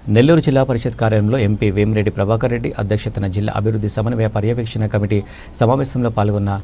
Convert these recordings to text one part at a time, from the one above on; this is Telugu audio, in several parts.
నెల్లూరు జిల్లా పరిషత్ కార్యాలయంలో ఎంపీ వేమిరెడ్డి ప్రభాకర్ రెడ్డి అధ్యక్షతన జిల్లా అభివృద్ధి సమన్వయ పర్యవేక్షణ కమిటీ సమావేశంలో పాల్గొన్న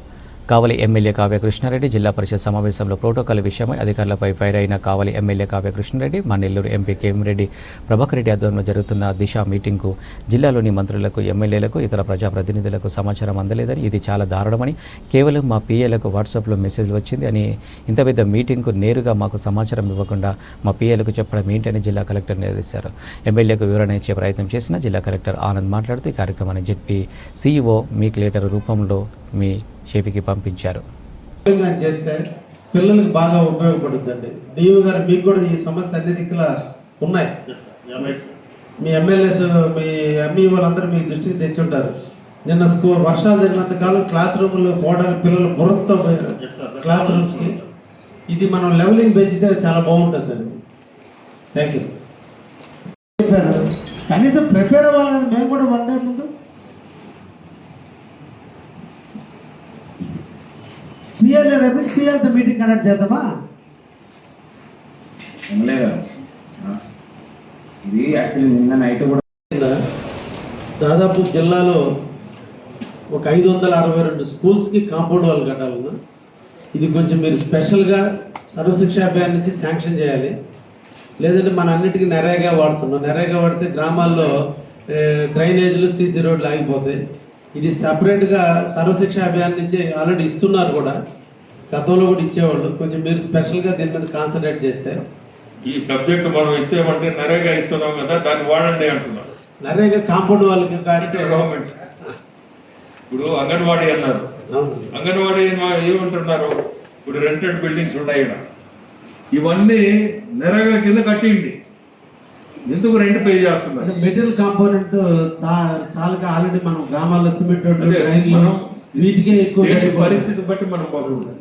కావలి ఎమ్మెల్యే కావ్య కృష్ణారెడ్డి జిల్లా పరిషత్ సమావేశంలో ప్రోటోకాల్ విషయమై అధికారులపై ఫైర్ అయిన కావలి ఎమ్మెల్యే కావ్య కృష్ణారెడ్డి మా నెల్లూరు ఎంపీ వేమిరెడ్డి ప్రభాకర్ రెడ్డి ఆధ్వర్యంలో జరుగుతున్న దిశ మీటింగ్కు జిల్లాలోని మంత్రులకు ఎమ్మెల్యేలకు ఇతర ప్రజాప్రతినిధులకు సమాచారం అందలేదని ఇది చాలా దారుణమని కేవలం మా పీఏలకు వాట్సాప్లో మెసేజ్ వచ్చింది అని ఇంత పెద్ద మీటింగ్కు నేరుగా మాకు సమాచారం ఇవ్వకుండా మా పీఏలకు చెప్పడం ఏంటని జిల్లా కలెక్టర్ నిలదీశారు. ఎమ్మెల్యేకు వివరణ ఇచ్చే ప్రయత్నం చేసిన జిల్లా కలెక్టర్ ఆనంద్ మాట్లాడుతూ ఈ కార్యక్రమాన్ని జెడ్పీ సీఈఓ మీకు లెటర్ రూపంలో మీ షేపికి పంపించారు. చేస్తే పిల్లలకు బాగా ఉపయోగపడుతుందండి. డిఓ గారు మీకు కూడా ఈ సమస్య అన్ని దిక్కుల ఉన్నాయి. మీ ఎమ్మెల్యేస్ మీ ఎంఈ వాళ్ళందరూ మీ దృష్టికి తెచ్చుంటారు. నిన్న వర్షాలు జరిగినంత కాలం క్లాస్ రూమ్లో పోవడానికి పిల్లలు బుర్రతో పోయారు క్లాస్ రూమ్స్కి. ఇది మనం లెవెలింగ్ పెంచితే చాలా బాగుంటుంది సార్. Thank you. కనీసం ప్రిపేర్ అవ్వాలి కదా. మేము కూడా వన్ డే ముందు పిఎల్తో మీటింగ్ కండక్ట్ చేద్దామా? ఇది యాక్చువల్లీ నిన్న నైట్ కూడా దాదాపు జిల్లాలో ఒక 562 స్కూల్స్కి కాంపౌండ్ వాళ్ళు కట్టాలన్నా ఇది కొంచెం మీరు స్పెషల్గా సర్వశిక్షా అభియాన్ నుంచి శాంక్షన్ చేయాలి. లేదంటే మన అన్నిటికీ నరేగా వాడుతున్నాం. నరేగా వాడితే గ్రామాల్లో డ్రైనేజీలు సీసీ రోడ్లు ఆగిపోతాయి. ఇది సపరేట్గా సర్వశిక్షా అభియాన్ నుంచి ఆల్రెడీ ఇస్తున్నారు కూడా, గతంలో కూడా ఇచ్చేవాళ్ళు. కొంచెం మీరు స్పెషల్గా దీని మీద కాన్సన్ట్రేట్ చేస్తే ఈ సబ్జెక్ట్ మనం ఇస్తేమంటే నరేగా ఇస్తున్నాం కదా, దాన్ని వాడండి అంటున్నారు. నరేగా కాంపౌండ్ వాళ్ళకి గవర్నమెంట్ ఇప్పుడు అంగన్వాడీ అన్నారు. అంగన్వాడీ ఏమంటున్నారు? ఇప్పుడు రెంటెడ్ బిల్డింగ్స్ ఉన్నాయి ఇక్కడ, ఇవన్నీ నరేగా కింద కట్టింది. ఎందుకు రెంట్ పే చేస్తున్నారు? మెటీరియల్ కాంపోనెంట్ చాలా ఆల్రెడీ మనం గ్రామాల్లో సిమెంట్ వీటికే ఎక్కువ పరిస్థితి బట్టి మనం బాగుంటుంది.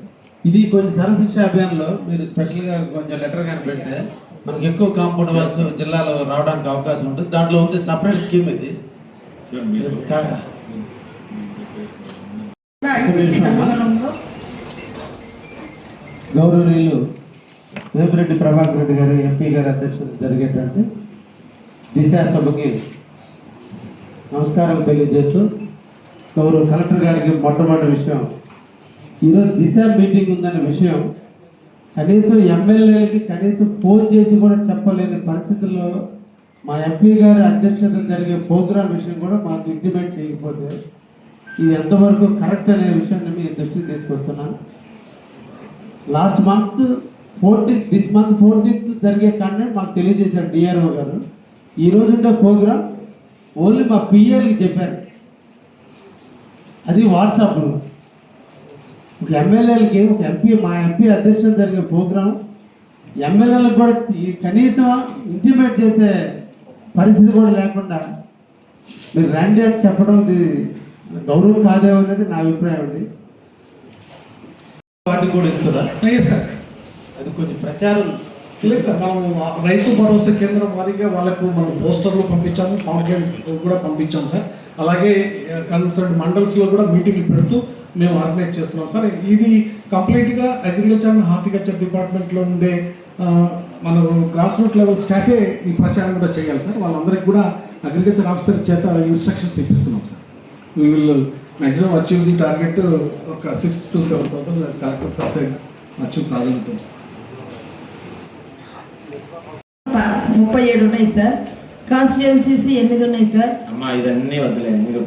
ఇది కొంచెం సర్వశిక్ష అభియాన్లో మీరు స్పెషల్గా కొంచెం లెటర్ కానీ పెడితే మనకి ఎక్కువ కాంపౌండ్ వాల్స్ జిల్లాలో రావడానికి అవకాశం ఉంటుంది. దాంట్లో ఉంది సపరేట్ స్కీమ్. ఇది గౌరవనీయులు వేమిరెడ్డి ప్రభాకర్ రెడ్డి గారు ఎంపీ గారి అధ్యక్షత జరిగేటువంటి దిశ సభకి నమస్కారం తెలియజేస్తూ, గౌరవ కలెక్టర్ గారికి మొట్టమొదటి విషయం, ఈరోజు దిశ మీటింగ్ ఉందనే విషయం కనీసం ఎమ్మెల్యేలకి కనీసం ఫోన్ చేసి కూడా చెప్పలేని పరిస్థితుల్లో మా ఎంపీ గారి అధ్యక్షతలు జరిగే ప్రోగ్రాం విషయం కూడా మాకు ఇంటిమేట్ చేయకపోతే ఇది ఎంతవరకు కరెక్ట్ అనే విషయాన్ని మీ దృష్టికి తీసుకొస్తున్నాను. Last month 14th this month 14th జరిగే కంటెంట్ మాకు తెలియజేశారు డిఆర్ఓ గారు. ఈ రోజు ఉండే ప్రోగ్రామ్ ఓన్లీ మా పిఏలకి చెప్పారు. అది వాట్సాప్లో. ఒక ఎమ్మెల్యేలకి ఒక ఎంపీ మా ఎంపీ అధ్యక్షత జరిగే ప్రోగ్రాం ఎమ్మెల్యేలకు కూడా కనీసం ఇంటిమేట్ చేసే పరిస్థితి కూడా లేకుండా మీరు రండి అని చెప్పడం గౌరవం కాదేమో అనేది నా అభిప్రాయం అండి. వాటికి కూడా ఇస్తున్నా సార్. అది కొంచెం ప్రచారం లేదు సార్. మనం రైతు భరోసా కేంద్రం వారిగా వాళ్ళకు మనం పోస్టర్లు పంపించాము, పాంప్లెట్ కూడా పంపించాము సార్. అలాగే కన్సర్న్ మండల్స్లో కూడా మీటింగ్లు పెడుతూ మేము ఆర్గనైజ్ చేస్తున్నాం సార్. ఇది కంప్లీట్గా అగ్రికల్చర్ అండ్ హార్టికల్చర్ డిపార్ట్మెంట్లో ఉండే మన గ్రాస్ రూట్ లెవెల్ స్టాఫే ఈ ప్రచారం కూడా చేయాలి సార్. వాళ్ళందరికీ కూడా అగ్రికల్చర్ ఆఫీసర్ చేత ఇన్స్ట్రక్షన్స్ ఇప్పిస్తున్నాం sir. We will maximum achieve the target ఒక 6,000 to 7,000 కలెక్టర్ సబ్సిడీ అచీవ్ కాగలుగుతాం సార్. 37 ఉన్నాయి సార్. కాన్స్టిట్యుయెన్సీస్ 8 ఉన్నాయి సార్. అమ్మా ఇదన్నీ వద్దులేదు. మీరు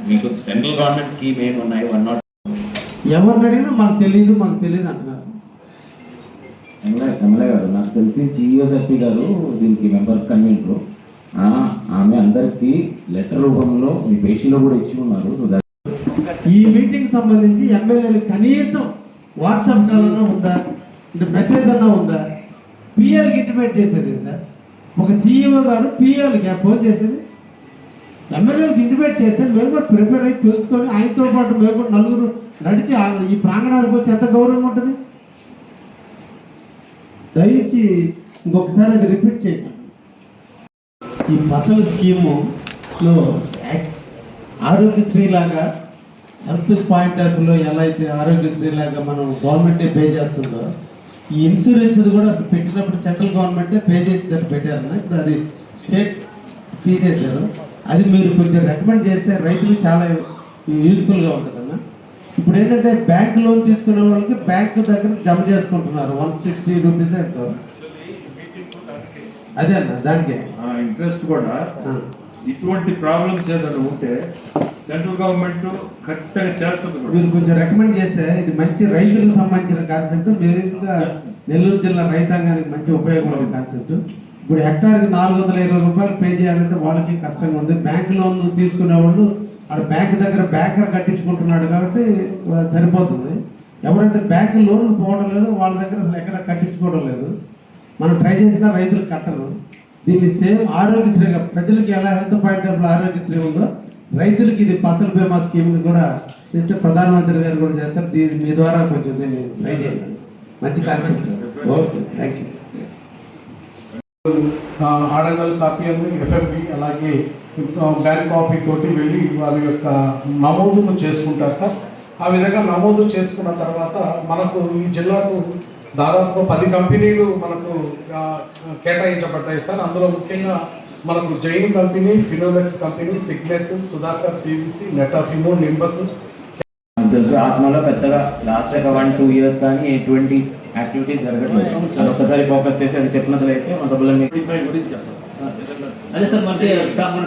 మీకు సెంట్రల్ గవర్నమెంట్ స్కీమ్ ఏమి ఉన్నాయి? 101 ఎవరిని అడిగినా మాకు తెలియదు అంటున్నారు. ఎమ్మెల్యే గారు నాకు తెలిసి సిఇఓ గారు దీనికి మెంబర్ కన్వీనర్, ఆమె అందరికీ లెటర్ రూపంలో మీ పేషీలో కూడా ఇచ్చి ఉన్నారు. ఈ మీటింగ్ సంబంధించి ఎమ్మెల్యేలు కనీసం వాట్సాప్ కాల్ అన్నా ఉందా, అంటే మెసేజ్ అన్నా ఉందా? పిఎల్కి ఇంటిమేట్ చేసేది సార్. ఒక సిఇఓ గారు పిఎల్కి ఫోన్ చేసేది, ఎమ్మెల్యేలకు ఇంటిమేట్ చేస్తే మేము కూడా ప్రిపేర్ అయ్యి తెలుసుకొని ఆయనతో పాటు మేము కూడా నలుగురు నడిచి ఈ ప్రాంగణానికి వచ్చి ఎంత గౌరవం ఉంటుంది. దయచి ఇంకొకసారి అది రిపీట్ చేయండి. ఈ ఫసల్ స్కీములో ఆరోగ్యశ్రీ లాగా హెల్త్ పాయింట్ ఆఫ్ వ్యూలో ఎలా అయితే ఆరోగ్యశ్రీ లాగా మనం గవర్నమెంటే పే చేస్తుందో, ఈ ఇన్సూరెన్స్ కూడా పెట్టినప్పుడు సెంట్రల్ గవర్నమెంటే పే చేసి దాన్ని పెట్టారన్న. ఇప్పుడు అది స్టేట్ తీసేశారు. అది మీరు కొంచెం రికమెండ్ చేస్తే రైతులు చాలా యూజ్ఫుల్గా ఉంటుందన్న. ఇప్పుడు ఏంటంటే బ్యాంక్ లోన్ తీసుకునే వాళ్ళకి బ్యాంక్ దగ్గర జమ చేసుకుంటున్నారు 160 రూపీస్ ఎంతో. అదే అన్న దానికే ఇంట్రెస్ట్ కూడా ఇటువంటి ప్రాబ్లమ్స్ ఏదైనా ఉంటే సెంట్రల్ గవర్నమెంట్ ఖచ్చితంగా చేస్తుంది కూడా. మీరు కొంచెం రికమెండ్ చేస్తే ఇది మంచి రైతులకు సంబంధించిన కాన్సెప్ట్. మీరుగా నెల్లూరు జిల్లా రైతాంగానికి మంచి ఉపయోగపడే కాన్సెప్ట్. ఇప్పుడు హెక్టార్కి 420 రూపాయలు పే చేయాలంటే వాళ్ళకి కష్టంగా ఉంది. బ్యాంక్ లోన్ తీసుకునే వాళ్ళు అక్కడ బ్యాంక్ దగ్గర బ్యాంకర్ కట్టించుకుంటున్నాడు కాబట్టి సరిపోతుంది. ఎవరైతే బ్యాంక్ లోన్ పోవడం లేదు వాళ్ళ దగ్గర అసలు ఎక్కడ కట్టించుకోవడం లేదు. మనం ట్రై చేసినా రైతులు కట్టరు. దీన్ని సేమ్ ఆరోగ్యశ్రీగా ప్రజలకు ఎలా హెల్త్ పాయింట్ ఆఫ్ ఆరోగ్యశ్రీ ఉందో రైతులకి ఇది ఫసల్ బీమా స్కీమ్ కూడా చేస్తే ప్రధానమంత్రి గారు కూడా చేస్తారు. దీని మీ ద్వారా కొంచెం దీన్ని ట్రై చేయండి. మంచి concept. Okay, thank you. Adangal copy అని ఎఫ్ఎంపి అలాగే బ్యాంక్ కాపీ తోటి వెళ్ళి వారి యొక్క నమోదును చేసుకుంటారు సార్. ఆ విధంగా నమోదు చేసుకున్న తర్వాత మనకు ఈ జిల్లాకు దాదాపు 10 కంపెనీలు మనకు కేటాయించబడ్డాయి సార్. అందులో ముఖ్యంగా మనకు Jain company, Finolex company, Signet, Sudhakar PVC, నెటాఫిమో, నింబస్. తెలుసు ఆత్మలో పెద్దగా లాస్ట్ 1-2 years కానీ ఎటువంటి యాక్టివిటీస్ జరగట్లేదు. అది ఒక్కసారి ఫోకస్ చేసి అది చెప్పినట్లు అయితే మన డబ్బులన్నీ గురించి చెప్పండి. అదే సార్ మనకి మన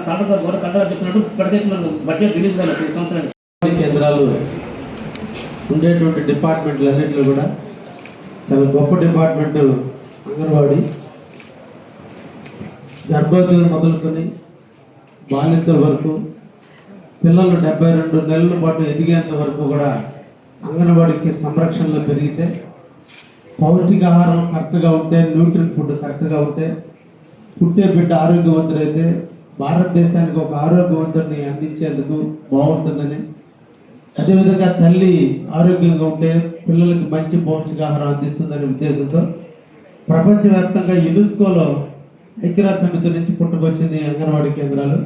కండగా చెప్పినట్టు ఇప్పటికైతే మనం బడ్జెట్ రిలీజ్ కాలేదు ఈ సంవత్సరానికి. కేంద్రాలు ఉండేటువంటి డిపార్ట్మెంట్లు అన్నింటిలో కూడా చాలా గొప్ప డిపార్ట్మెంట్ అంగన్వాడీ. గర్భవతులు మొదలుకొని బాలింతల వరకు పిల్లలు 72 నెలల పాటు ఎదిగేంత వరకు కూడా అంగన్వాడీకి సంరక్షణలో పెరిగితే, పౌష్టికాహారం కరెక్ట్గా ఉంటే, న్యూట్రిషన్ ఫుడ్ కరెక్ట్గా ఉంటే, పుట్టే బిడ్డ ఆరోగ్యవంతుడైతే భారతదేశానికి ఒక ఆరోగ్యవంతుడిని అందించేందుకు బాగుంటుందని, అదేవిధంగా తల్లి ఆరోగ్యంగా ఉంటే పిల్లలకి మంచి పౌష్టికాహారం అందిస్తుందనే ఉద్దేశంతో ప్రపంచవ్యాప్తంగా యునెస్కోలో ఐక్యరాజ్య సమితి నుంచి పుట్టుకొచ్చింది అంగన్వాడీ కేంద్రాలు.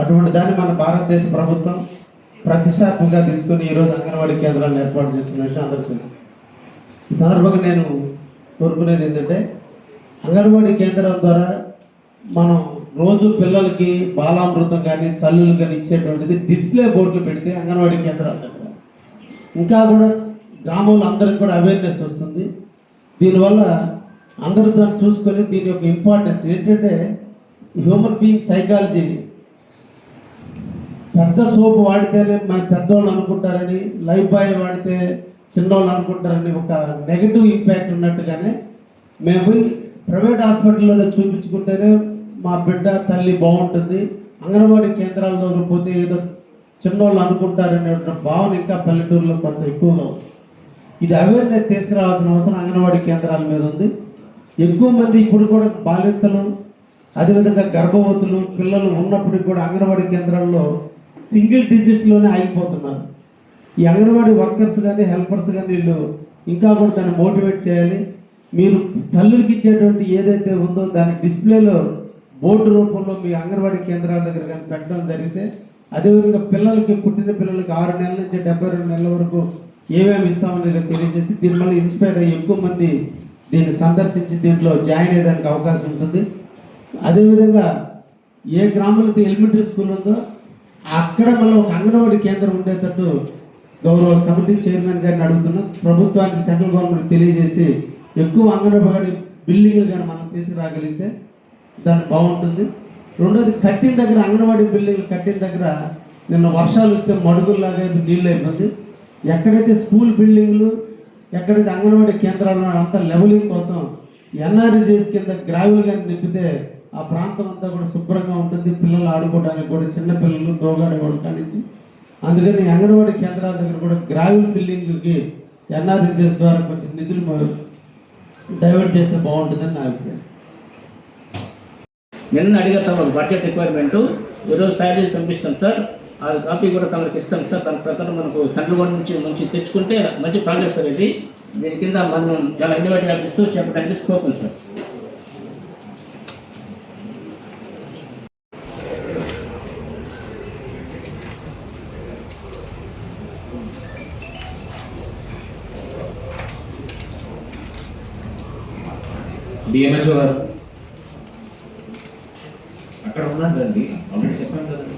అటువంటి దాన్ని మన భారతదేశ ప్రభుత్వం ప్రతిష్టాత్మకంగా తీసుకొని ఈరోజు అంగన్వాడీ కేంద్రాలను ఏర్పాటు చేస్తున్న విషయం అందరికీ తెలుసు. ఈ సందర్భంగా నేను కోరుకునేది ఏంటంటే, అంగన్వాడీ కేంద్రం ద్వారా మనం రోజు పిల్లలకి బాలామృతం కానీ తల్లులు కానీ ఇచ్చేటువంటిది డిస్ప్లే బోర్డులు పెడితే అంగన్వాడీ కేంద్రాల దగ్గర ఇంకా కూడా గ్రామంలో అందరికి కూడా అవేర్నెస్ వస్తుంది. దీనివల్ల అందరూ దాన్ని చూసుకొని దీని యొక్క ఇంపార్టెన్స్ ఏంటంటే, హ్యూమన్ బీయింగ్ సైకాలజీ, పెద్ద సోపు వాడితేనే మన పెద్దవాళ్ళు అనుకుంటారని, లైఫ్ బాయ్ వాడితే చిన్నవాళ్ళు అనుకుంటారని ఒక నెగిటివ్ ఇంపాక్ట్ ఉన్నట్టుగానే మేము పోయి ప్రైవేట్ హాస్పిటల్లోనే చూపించుకుంటేనే మా బిడ్డ తల్లి బాగుంటుంది, అంగన్వాడీ కేంద్రాల దగ్గర పోతే ఏదో చిన్నవాళ్ళు అనుకుంటారనే భావన ఇంకా పల్లెటూరులో కొంత ఎక్కువగా ఉంది. ఇది అవేర్నెస్ తీసుకురావాల్సిన అవసరం అంగన్వాడీ కేంద్రాల మీద ఉంది. ఎక్కువ మంది ఇప్పుడు కూడా బాలింతలు, అదేవిధంగా గర్భవతులు, పిల్లలు ఉన్నప్పటికీ కూడా అంగన్వాడీ కేంద్రాల్లో సింగిల్ డిజిట్స్లోనే ఆగిపోతున్నారు. ఈ అంగన్వాడీ వర్కర్స్ కానీ హెల్పర్స్ కానీ వీళ్ళు ఇంకా కూడా దాన్ని మోటివేట్ చేయాలి. మీరు తల్లులకి ఇచ్చేటువంటి ఏదైతే ఉందో దాని డిస్ప్లేలో బోర్డు రూపంలో మీ అంగన్వాడీ కేంద్రాల దగ్గర కానీ పెట్టడం జరిగితే, అదేవిధంగా పిల్లలకి, పుట్టిన పిల్లలకి 6 నెలల నుంచి 72 నెలల వరకు ఏమేమి ఇస్తామనేది తెలియజేసి దీనివల్ల ఇన్స్పైర్ అయ్యి ఎక్కువ మంది దీన్ని సందర్శించి దీంట్లో జాయిన్ అయ్యేదానికి అవకాశం ఉంటుంది. అదేవిధంగా ఏ గ్రామంలో ఎలిమెంటరీ స్కూల్ ఉందో అక్కడ మళ్ళీ ఒక అంగన్వాడీ కేంద్రం ఉండేటట్టు గౌరవ కమిటీ చైర్మన్ గారిని అడుగుతున్నాం. ప్రభుత్వానికి, సెంట్రల్ గవర్నమెంట్ తెలియజేసి ఎక్కువ అంగన్వాడీ బిల్డింగ్లు కానీ మనం తీసుకురాగలిగితే దాన్ని బాగుంటుంది. రెండోది, కట్టిన దగ్గర అంగన్వాడీ బిల్డింగ్లు కట్టిన దగ్గర నిన్న వర్షాలు వస్తే మడుగుల్లాగా నీళ్ళు అయిపోయింది. ఎక్కడైతే స్కూల్ బిల్డింగ్లు, ఎక్కడైతే అంగన్వాడీ కేంద్రాలు అంతా లెవెలింగ్ కోసం ఎన్ఆర్జీఎస్ కింద గ్రావెల్ కానీ నింపితే ఆ ప్రాంతం అంతా కూడా శుభ్రంగా ఉంటుంది. పిల్లలు ఆడుకోవడానికి కూడా, చిన్నపిల్లలు దోగాడే ఉండటానికి. అందుకని అంగన్వాడీ కేంద్రాల దగ్గర కూడా గ్రావెల్ ఫిల్లింగ్కి ఎన్ఆర్జీఎస్ ద్వారా కొంచెం నిధులు డైవర్ట్ చేస్తే బాగుంటుందని నా అభిప్రాయం. నిన్న అడిగారు సార్ ఒక బడ్జెట్ రిక్వైర్మెంట్, ఈరోజు తయారు చేసి పంపిస్తాం సార్. ఆ కాపీ కూడా తమకు ఇస్తాం సార్. దాని ప్రకారం మనకు సెంట్రల్ గవర్నమెంట్ నుంచి మంచి తెచ్చుకుంటే మంచి ప్రాజెక్ట్ సార్ ఇది. దీని కింద మనం చాలా ఇన్నోవేటివ్ అనిపిస్తూ చెప్పడానికి స్కోప్ ఉంది సార్. డిఎంహెచ్ఓ గారు అక్కడ ఉన్నాను రండి, ఆల్రెడీ చెప్పాను కదండి.